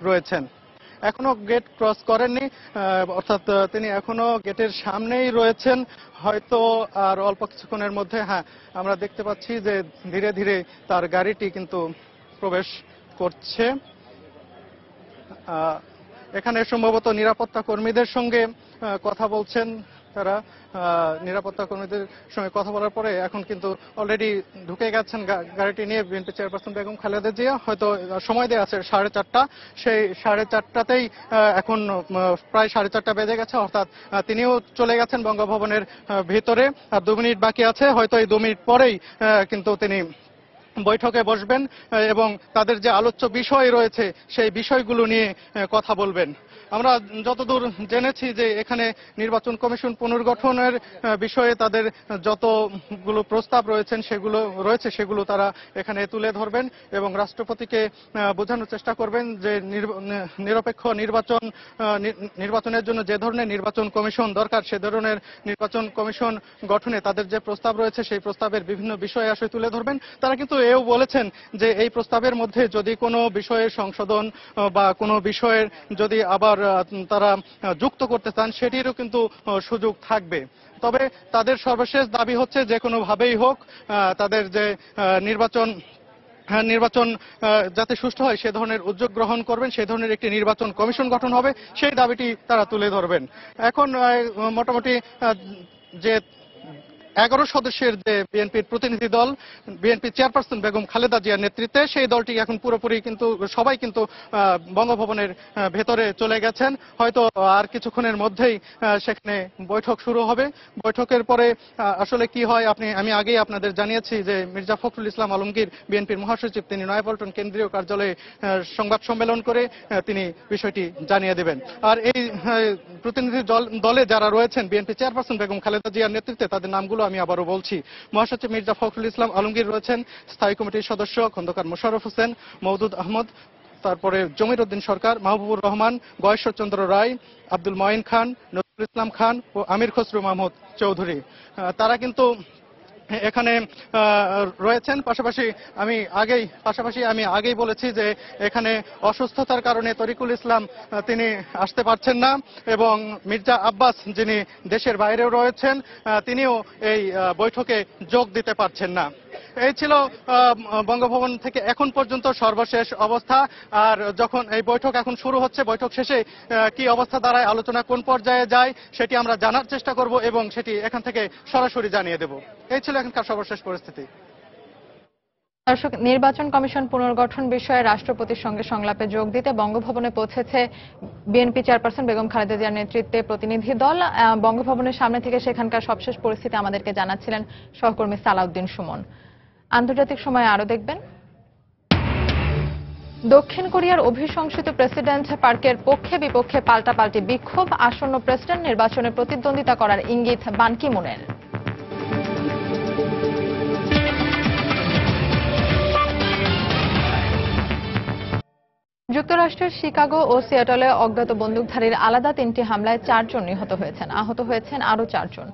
রয়েছেন। এখনো গেট ক্রস করেননি, অর্থাৎ তিনি এখনো গেটের সামনেই রয়েছেন। হয়তো আর অল্প কিছুক্ষণের মধ্যে আমরা দেখতে পাচ্ছি যে ধীরে ধীরে তার গাড়িটি কিন্তু প্রবেশ করছে। এখানে সম্ভবত নিরাপত্তা কর্মীদের সঙ্গে কথা বলছেন তারা। নিরাপত্তা কর্মীদের সঙ্গে কথা বলার পরে এখন কিন্তু অলরেডি ঢুকে গেছেন গাড়িটি নিয়ে বিএনপি চেয়ারপারসন বেগম খালেদা জিয়া। হয়তো সময় দেওয়া আছে 4:30, সেই 4:30তেই এখন প্রায় 4:30 বেজে গেছে, অর্থাৎ তিনিও চলে গেছেন বঙ্গভবনের ভিতরে। আর 2 মিনিট বাকি আছে, হয়তো এই 2 মিনিট পরেই কিন্তু তিনি বৈঠকে বসবেন এবং তাদের যে আলোচ্য বিষয় রয়েছে সেই বিষয়গুলো নিয়ে কথা বলবেন। আমরা যতদূর জেনেছি যে এখানে নির্বাচন কমিশন পুনর্গঠনের বিষয়ে তাদের যতগুলো প্রস্তাব সেগুলো তারা এখানে তুলে ধরবেন এবং রাষ্ট্রপতিকে বোঝানোর চেষ্টা করবেন যে নিরপেক্ষ নির্বাচনের জন্য যে ধরনের নির্বাচন কমিশন দরকার সে ধরনের নির্বাচন কমিশন গঠনে তাদের যে প্রস্তাব রয়েছে সেই প্রস্তাবের বিভিন্ন বিষয় আশয় তুলে ধরবেন। তারা কিন্তু এও বলেছেন যে এই প্রস্তাবের মধ্যে যদি কোনো বিষয়ে সংশোধন বা কোনো বিষয়ের যদি আবার তারা যুক্ত করতে চান সেটিরও কিন্তু সুযোগ থাকবে। তবে তাদের সর্বশেষ দাবি হচ্ছে যে কোনোভাবেই হোক তাদের যে নির্বাচন যাতে সুষ্ঠু হয় সে ধরনের উদ্যোগ গ্রহণ করবেন, সেই ধরনের একটি নির্বাচন কমিশন গঠন হবে, সেই দাবিটি তারা তুলে ধরবেন। এখন মোটামুটি যে 11 সদস্যের যে বিএনপির প্রতিনিধি দল, বিএনপি চেয়ারপারসন বেগম খালেদা জিয়ার নেতৃত্বে, সেই দলটি এখন পুরোপুরি কিন্তু সবাই কিন্তু বঙ্গভবনের ভেতরে চলে গেছেন। হয়তো আর কিছুক্ষণের মধ্যেই সেখানে বৈঠক শুরু হবে। বৈঠকের পরে আসলে কি হয় আমি আগেই আপনাদের জানিয়েছি যে মির্জা ফখরুল ইসলাম আলমগীর বিএনপির মহাসচিব, তিনি নয়াপল্টন কেন্দ্রীয় কার্যালয়ে সংবাদ সম্মেলন করে তিনি বিষয়টি জানিয়ে দেবেন। আর এই প্রতিনিধি দলে যারা রয়েছেন বিএনপি চেয়ারপারসন বেগম খালেদা জিয়ার নেতৃত্বে, তাদের নামগুলো আমি আবারও বলছি। মহাসচিব মির্জা ফখরুল ইসলাম আলমগীর রয়েছেন, স্থায়ী কমিটির সদস্য খন্দকার মোশাররফ হোসেন, মওদুদ আহমদ, তারপরে জমির উদ্দিন সরকার, মাহবুবুর রহমান, গয়েশ্বরচন্দ্র রায়, আব্দুল মঈন খান, নজরুল ইসলাম খান ও আমির খসরু মাহমুদ চৌধুরী, তারা কিন্তু এখানে রয়েছেন। পাশাপাশি আমি আগেই বলেছি যে এখানে অসুস্থতার কারণে তরিকুল ইসলাম তিনি আসতে পারছেন না, এবং মির্জা আব্বাস যিনি দেশের বাইরেও রয়েছেন তিনিও এই বৈঠকে যোগ দিতে পারছেন না। এই ছিল বঙ্গভবন থেকে এখন পর্যন্ত সর্বশেষ অবস্থা। আর যখন এই বৈঠক এখন শুরু হচ্ছে, বৈঠক শেষে কি অবস্থা দাঁড়ায়, আলোচনা কোন পর্যায়ে যায়, সেটি আমরা জানার চেষ্টা করব এবং সেটি এখান থেকে সরাসরি জানিয়ে দেব। এই ছিল এখানকার সর্বশেষ পরিস্থিতি। দর্শক, নির্বাচন কমিশন পুনর্গঠন বিষয়ে রাষ্ট্রপতির সঙ্গে সংলাপে যোগ দিতে বঙ্গভবনে পৌঁছেছে বিএনপি চেয়ারপারসন বেগম খালেদা জিয়ার নেতৃত্বে প্রতিনিধি দল। বঙ্গভবনের সামনে থেকে সেখানকার সবশেষ পরিস্থিতি আমাদেরকে জানাচ্ছিলেন সহকর্মী সালাউদ্দিন সুমন। আন্তর্জাতিক সময় আরো দেখবেন। দক্ষিণ কোরিয়ার অভিশংসিত প্রেসিডেন্ট পার্কের পক্ষে বিপক্ষে পাল্টাপাল্টি বিক্ষোভ, আসন্ন প্রেসিডেন্ট নির্বাচনে প্রতিদ্বন্দ্বিতা করার ইঙ্গিত বান কি মুনের। যুক্তরাষ্ট্রের শিকাগো ও সিয়াটলে অজ্ঞাত বন্দুকধারীর আলাদা 3টি হামলায় 4 জন নিহত হয়েছেন, আহত হয়েছেন আরও 4 জন।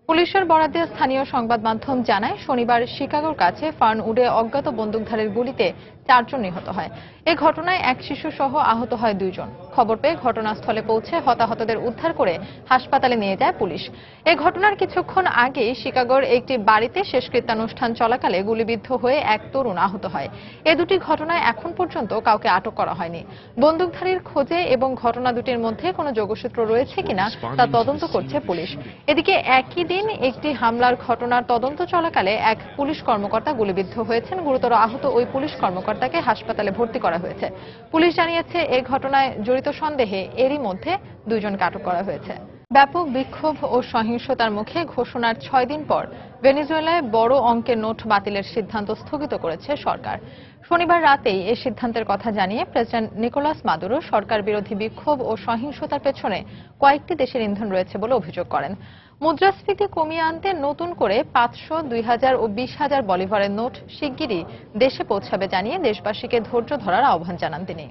পুলিশের বরাতে স্থানীয় সংবাদ মাধ্যম জানায়, শনিবার শিকাগোর কাছে ফার্নউডে অজ্ঞাত বন্দুকধারীর গুলিতে 4 জন নিহত হয়। এ ঘটনায় এক শিশু সহ আহত হয় 2 জন। খবর পেয়ে ঘটনাস্থলে পৌঁছে হতাহতদের উদ্ধার করে হাসপাতালে নিয়ে যায় পুলিশ। এ ঘটনার কিছুক্ষণ আগে শিকাগোর একটি বাড়িতে শেষকৃত্যানুষ্ঠান চলাকালে গুলিবিদ্ধ হয়ে এক তরুণ আহত হয়। এ দুটি ঘটনায় এখন পর্যন্ত কাউকে আটক করা হয়নি। বন্দুকধারীর খোঁজে এবং ঘটনা দুটির মধ্যে কোনো যোগসূত্র রয়েছে কিনা তা তদন্ত করছে পুলিশ। এদিকে একই দিন একটি হামলার ঘটনার তদন্ত চলাকালে এক পুলিশ কর্মকর্তা গুলিবিদ্ধ হয়েছেন। গুরুতর আহত ওই পুলিশ কর্মকর্তাকে হাসপাতালে ভর্তি করা হয়েছে। পুলিশ জানিয়েছে, এই ঘটনায় জড়িত সন্দেহে এরই মধ্যে 2 জনকে আটক করা হয়েছে। ব্যাপক বিক্ষোভ ও সহিংসতার মুখে ঘোষণার 6 দিন পর ভেনেজুয়েলায় বড় অঙ্কের নোট বাতিলের সিদ্ধান্ত স্থগিত করেছে সরকার। শনিবার রাতেই এই সিদ্ধান্তের কথা জানিয়ে প্রেসিডেন্ট নিকোলাস মাদুরো সরকার বিরোধী বিক্ষোভ ও সহিংসতার পেছনে কয়েকটি দেশের ইন্ধন রয়েছে বলে অভিযোগ করেন। মুদ্রাস্ফীতি কমিয়ে আনতে নতুন করে 500, 2000 ও 20,000 বলিভারের নোট শিগগিরই দেশে পৌঁছাবে জানিয়ে দেশবাসীকে ধৈর্য ধরার আহ্বান জানান তিনি।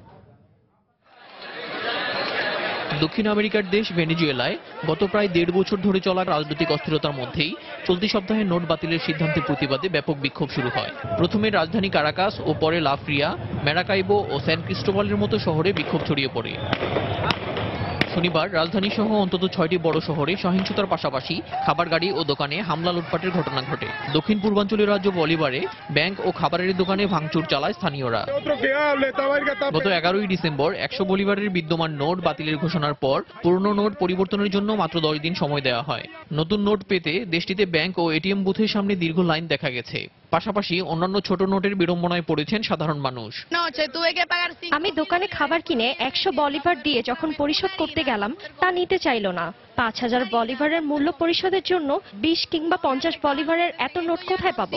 দক্ষিণ আমেরিকার দেশ ভেনেজুয়েলায় গত প্রায় 1.5 বছর ধরে চলা রাজনৈতিক অস্থিরতার মধ্যেই চলতি সপ্তাহে নোট বাতিলের সিদ্ধান্তের প্রতিবাদে ব্যাপক বিক্ষোভ শুরু হয়। প্রথমে রাজধানী কারাকাস ও পরে লাফ্রিয়া, ম্যারাকাইবো ও স্যান ক্রিস্টোবালের মতো শহরে বিক্ষোভ ছড়িয়ে পড়ে। শনিবার রাজধানী সহ অন্তত 6টি বড় শহরে সহিংসতার পাশাপাশি খাবার গাড়ি ও দোকানে হামলা লুটপাটের ঘটনা ঘটে। দক্ষিণ পূর্বাঞ্চলীয় রাজ্য বলিভারে ব্যাংক ও খাবারের দোকানে ভাঙচুর চালায় স্থানীয়রা। গত 11ই ডিসেম্বর 100 বলিভারের বিদ্যমান নোট বাতিলের ঘোষণার পর পুরনো নোট পরিবর্তনের জন্য মাত্র 10 দিন সময় দেওয়া হয়। নতুন নোট পেতে দেশটিতে ব্যাংক ও এটিএম বুথের সামনে দীর্ঘ লাইন দেখা গেছে। পাশাপাশি অন্যান্য ছোট নোটের বিড়ম্বনায় পড়েছেন সাধারণ মানুষ। আমি দোকানে খাবার কিনে 100 বলিভার দিয়ে যখন পরিশোধ করতে গেলাম, তা নিতে চাইল না। 5000 বলিভারের মূল্য পরিশোধের জন্য 20 কিংবা 50 বলিভারের এত নোট কোথায় পাবো?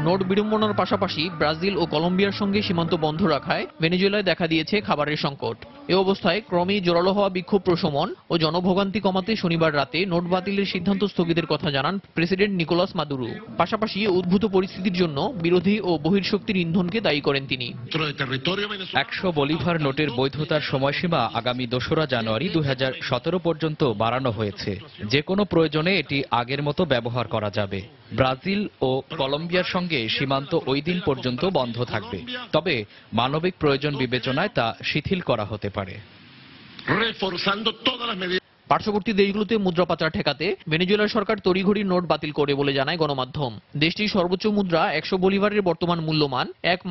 নোট বিড়ম্বনার পাশাপাশি ব্রাজিল ও কলম্বিয়ার সঙ্গে সীমান্ত বন্ধ রাখায় ভেনেজুয়েলায় দেখা দিয়েছে খাবারের সংকট। এ অবস্থায় ক্রমেই জোরালো হওয়া বিক্ষোভ প্রশমন ও জনভোগান্তি কমাতে শনিবার রাতে নোট বাতিলের সিদ্ধান্ত স্থগিতের কথা জানান প্রেসিডেন্ট নিকোলাস মাদুরো। পাশাপাশি উদ্ভূত পরিস্থিতির জন্য বিরোধী ও বহির্শক্তির ইন্ধনকে দায়ী করেন তিনি। 100 বলিভার নোটের বৈধতার সময়সীমা আগামী 2রা জানুয়ারি 2017 পর্যন্ত বাড়ানো হয়েছে। যে কোনো প্রয়োজনে এটি আগের মতো ব্যবহার করা যাবে। ব্রাজিল ও কলম্বিয়ার সঙ্গে সীমান্ত ওই দিন পর্যন্ত বন্ধ থাকবে, তবে মানবিক প্রয়োজন বিবেচনায় তা শিথিল করা হতে পারে। পার্শ্ববর্তী দেশগুলোতে মুদ্রা পাচার ঠেকাতে ভেনেজুয়েলার সরকার তড়িঘড়ি নোট বাতিল করে বলে জানায় গণমাধ্যম। দেশটির সর্বোচ্চ মুদ্রা 100 বলিভারের বর্তমান মূল্যমান $1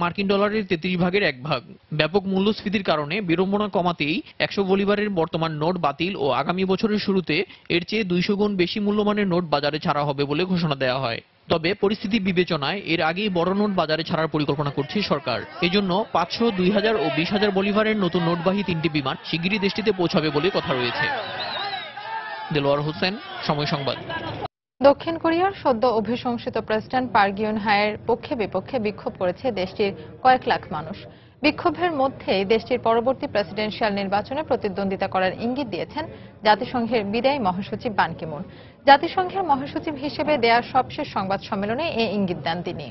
33 1 ভাগ। ব্যাপক মূল্যস্ফীতির কারণে বিড়ম্বনা কমাতেই 100 বলিভারের বর্তমান নোট বাতিল ও আগামী বছরের শুরুতে এর চেয়ে 200 গুণ বেশি মূল্যমানের নোট বাজারে ছাড়া হবে বলে ঘোষণা দেওয়া হয়। তবে পরিস্থিতি বিবেচনায় এর আগেই বড় নোট বাজারে ছাড়ার পরিকল্পনা করছে সরকার। এজন্য 500, 2000 ও 20,000 বলিভারের নতুন নোটবাহী 3টি বিমান শিগগিরই দেশটিতে পৌঁছাবে বলে কথা রয়েছে। দেলোয়ার হোসেন, সময় সংবাদ। দক্ষিণ কোরিয়ার সদ্য অভিশংসিত প্রেসিডেন্ট পার্ক গিউন-হায়ের পক্ষে বিপক্ষে বিক্ষোভ করেছে দেশটির কয়েক লাখ মানুষ। বিক্ষোভের মধ্যেই দেশটির পরবর্তী প্রেসিডেন্সিয়াল নির্বাচনে প্রতিদ্বন্দ্বিতা করার ইঙ্গিত দিয়েছেন জাতিসংঘের বিদায়ী মহাসচিব বান কি মুন। জাতিসংঘের মহাসচিব হিসেবে দেয়া সবশেষ সংবাদ সম্মেলনে এ ইঙ্গিত দেন তিনি।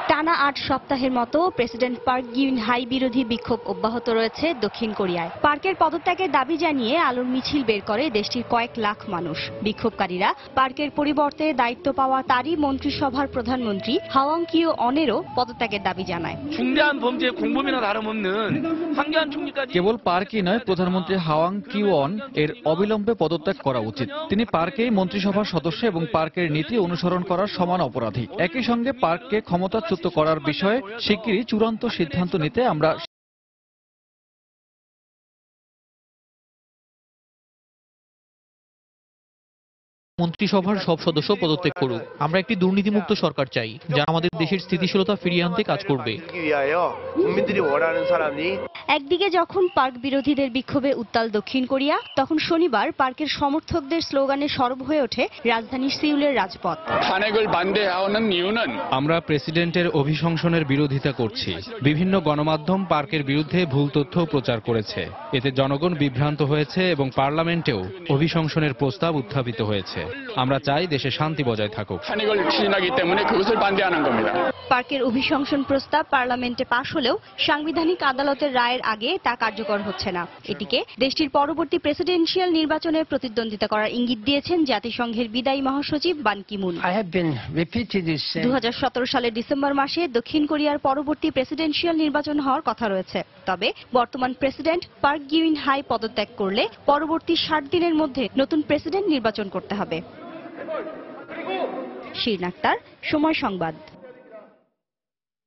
টানা 8 সপ্তাহের মতো প্রেসিডেন্ট পার্ক গিউন-হাই বিরোধী বিক্ষোভ অব্যাহত রয়েছে দক্ষিণ কোরিয়ায়। পার্কের পদত্যাগের দাবি জানিয়ে আলোর মিছিল বের করে দেশটির কয়েক লাখ মানুষ। বিক্ষোভকারীরা পার্কের পরিবর্তে দায়িত্ব পাওয়া তারই মন্ত্রিসভার প্রধানমন্ত্রী হাওয়াং কিও অনেরও পদত্যাগের দাবি জানায়। কেবল পার্কই নয়, প্রধানমন্ত্রী হাওয়াং কিওন এর অবিলম্বে পদত্যাগ করা উচিত। তিনি পার্কেই মন্ত্রিসভার সদস্য এবং পার্কের নীতি অনুসরণ করার সমান অপরাধী। একই সঙ্গে পার্ককে ক্ষমতাচ্যুত করার বিষয়ে শিগগিরই চূড়ান্ত সিদ্ধান্ত নিতে আমরা মন্ত্রিসভার সব সদস্য পদত্যাগ করুক। আমরা একটি দুর্নীতিমুক্ত সরকার চাই, যা আমাদের দেশের স্থিতিশীলতা ফিরিয়ে আনতে কাজ করবে। একদিকে যখন পার্ক বিরোধীদের বিক্ষোভে উত্তাল দক্ষিণ কোরিয়া, তখন শনিবার পার্কের সমর্থকদের স্লোগানে সরব হয়ে ওঠে রাজধানী সিউলের রাজপথ। আমরা প্রেসিডেন্টের অভিশংসনের বিরোধিতা করছি। বিভিন্ন গণমাধ্যম পার্কের বিরুদ্ধে ভুল তথ্য প্রচার করেছে। এতে জনগণ বিভ্রান্ত হয়েছে এবং পার্লামেন্টেও অভিশংসনের প্রস্তাব উত্থাপিত হয়েছে। আমরা চাই দেশে শান্তি বজায় থাকুক। পার্কের অভিশংসন প্রস্তাব পার্লামেন্টে পাশ হলেও সাংবিধানিক আদালতের রায়ের আগে তা কার্যকর হচ্ছে না। এটিকে দেশটির পরবর্তী প্রেসিডেন্সিয়াল নির্বাচনে প্রতিদ্বন্দ্বিতা করার ইঙ্গিত দিয়েছেন জাতিসংঘের বিদায়ী মহাসচিব বান কি মুন। 2017 সালের ডিসেম্বর মাসে দক্ষিণ কোরিয়ার পরবর্তী প্রেসিডেন্সিয়াল নির্বাচন হওয়ার কথা রয়েছে। তবে বর্তমান প্রেসিডেন্ট পার্ক গিউন-হাই পদত্যাগ করলে পরবর্তী 60 দিনের মধ্যে নতুন প্রেসিডেন্ট নির্বাচন করতে হবে। শিরিন আক্তার, সময় সংবাদ।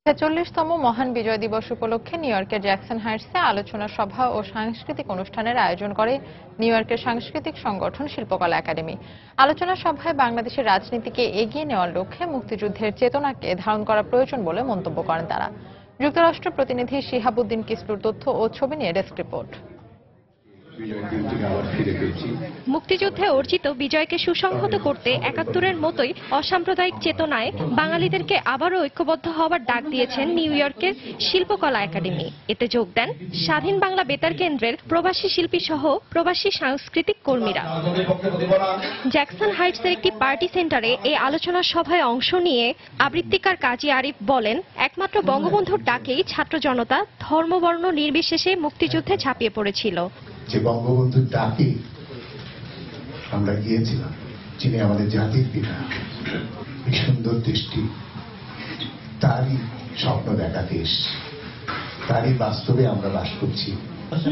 46তম মহান বিজয় দিবস উপলক্ষে নিউ ইয়র্কের জ্যাকসন হাইটসে আলোচনা সভা ও সাংস্কৃতিক অনুষ্ঠানের আয়োজন করে নিউ ইয়র্কের সাংস্কৃতিক সংগঠন শিল্পকলা একাডেমি। আলোচনা সভায় বাংলাদেশের রাজনীতিকে এগিয়ে নেওয়ার লক্ষ্যে মুক্তিযুদ্ধের চেতনাকে ধারণ করা প্রয়োজন বলে মন্তব্য করেন তারা। যুক্তরাষ্ট্র প্রতিনিধি শিহাবুদ্দিন কিসলুর তথ্য ও ছবি নিয়ে ডেস্ক রিপোর্ট। মুক্তিযুদ্ধে অর্জিত বিজয়কে সুসংহত করতে ৭১-এর মতোই অসাম্প্রদায়িক চেতনায় বাঙালিদেরকে আবারও ঐক্যবদ্ধ হওয়ার ডাক দিয়েছেন নিউ ইয়র্কের শিল্পকলা একাডেমি। এতে যোগ দেন স্বাধীন বাংলা বেতার কেন্দ্রের প্রবাসী শিল্পী সহ প্রবাসী সাংস্কৃতিক কর্মীরা। জ্যাকসন হাইটসের একটি পার্টি সেন্টারে এই আলোচনা সভায় অংশ নিয়ে আবৃত্তিকার কাজী আরিফ বলেন, একমাত্র বঙ্গবন্ধুর ডাকেই ছাত্র জনতা ধর্মবর্ণ নির্বিশেষে মুক্তিযুদ্ধে ঝাঁপিয়ে পড়েছিল। যে বঙ্গবন্ধুর ডাকে আমরা গিয়েছিলাম, যিনি আমাদের জাতির পিতা, এই সুন্দর দেশটি তারই স্বপ্ন দেখা দেশ, তারই বাস্তবে আমরা বাস করছি।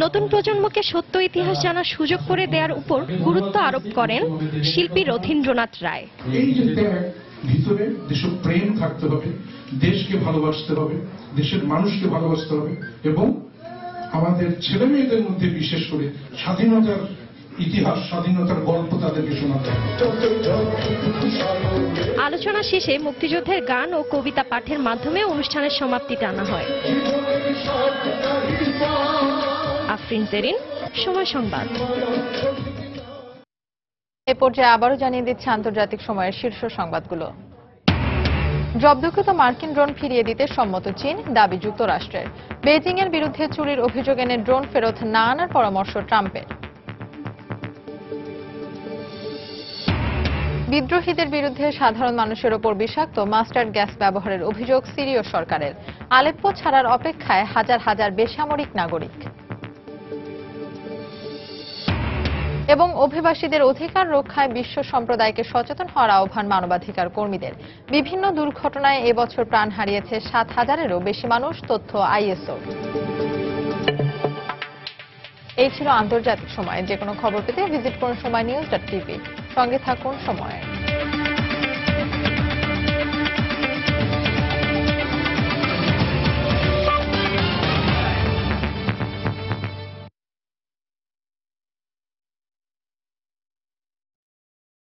নতুন প্রজন্মকে সত্য ইতিহাস জানার সুযোগ করে দেওয়ার উপর গুরুত্ব আরোপ করেন শিল্পী রথীন্দ্রনাথ রায়। এই যে ভিতরে দেশপ্রেম থাকতে হবে, দেশকে ভালোবাসতে হবে, দেশের মানুষকে ভালোবাসতে হবে এবং আমাদের ছেলে মেয়েদের মধ্যে বিশেষ করে স্বাধীনতার ইতিহাস, স্বাধীনতার গল্প তাদেরকে শোনাতে হবে। আলোচনা শেষে মুক্তিযুদ্ধের গান ও কবিতা পাঠের মাধ্যমে অনুষ্ঠানের সমাপ্তি টানা হয়। আফরিন জেরিন, সময় সংবাদ। এ পর্যায়ে আবারও জানিয়ে দিচ্ছে আন্তর্জাতিক সময়ের শীর্ষ সংবাদগুলো। জব্দকৃত মার্কিন ড্রোন ফিরিয়ে দিতে সম্মত চীন, দাবি যুক্তরাষ্ট্রের। বেজিং এর বিরুদ্ধে চুরির অভিযোগ এনে ড্রোন ফেরত না আনার পরামর্শ ট্রাম্পের। বিদ্রোহীদের বিরুদ্ধে সাধারণ মানুষের ওপর বিষাক্ত মাস্টার্ড গ্যাস ব্যবহারের অভিযোগ সিরীয় সরকারের। আলেপ্পো ছাড়ার অপেক্ষায় হাজার হাজার বেসামরিক নাগরিক। এবং অভিবাসীদের অধিকার রক্ষায় বিশ্ব সম্প্রদায়কে সচেতন হওয়ার আহ্বান মানবাধিকার কর্মীদের। বিভিন্ন দুর্ঘটনায় এবছর প্রাণ হারিয়েছে ৭,০০০-এরও বেশি মানুষ, তথ্য আইএসও। এই ছিল আন্তর্জাতিক সময়। যে কোনো খবর পেতে ভিজিট করুন সময়নিউজ.tv। সঙ্গে থাকুন সময়।